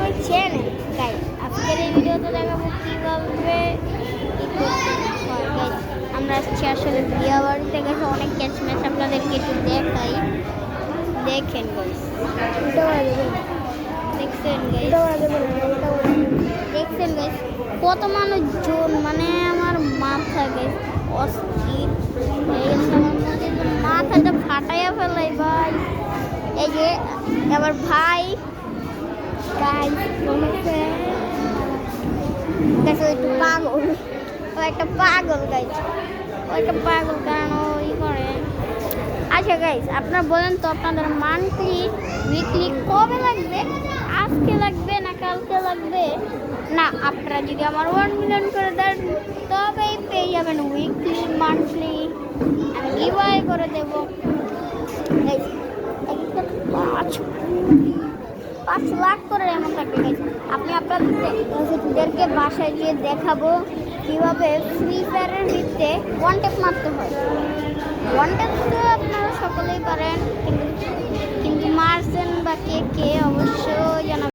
My channel guys. আজকের এই ভিডিওতে দেখাবো কীভাবে আমরা আসছি আসলে বিয়া বাড়িতে গেছে অনেক ক্যাচ ম্যাচ আপনাদেরকে একটু দেখাই। দেখেন গাইস, দেখছেন গাইস, দেখছেন গাইস কত মানুষজন, মানে আমার মাথা গাইস অস্থির হয়ে গেছে। আমার মাথাটা ফাটাইয়া ফেলাই ভাই। এই যে আবার ভাই একটু পাগল, ও একটা পাগল গাইজ, ও একটা পাগল কারণ ওই করে। আচ্ছা গাইজ, আপনারা বলেন তো আপনাদের মান্থলি উইকলি কবে লাগবে? আজকে লাগবে না কালকে লাগবে? না, আপনারা যদি আমার 1 মিলিয়ন করে দেন তবেই পেয়ে যাবেন উইকলি মান্থলি, আমি গিভঅ্যাওয়ে করে দেবো। 5 লাখ করে এমন থাকবে গাইজ। আমি আপনাদেরকে বাসায় গিয়ে দেখাবো কীভাবে ফ্রি ফায়ারের ভিত্তিতে ওয়ান ট্যাপ মারতে হয়। ওয়ান ট্যাপ তো আপনারা সকলেই পারেন, কিন্তু মারছেন বা কে কে অবশ্যই জানাবেন।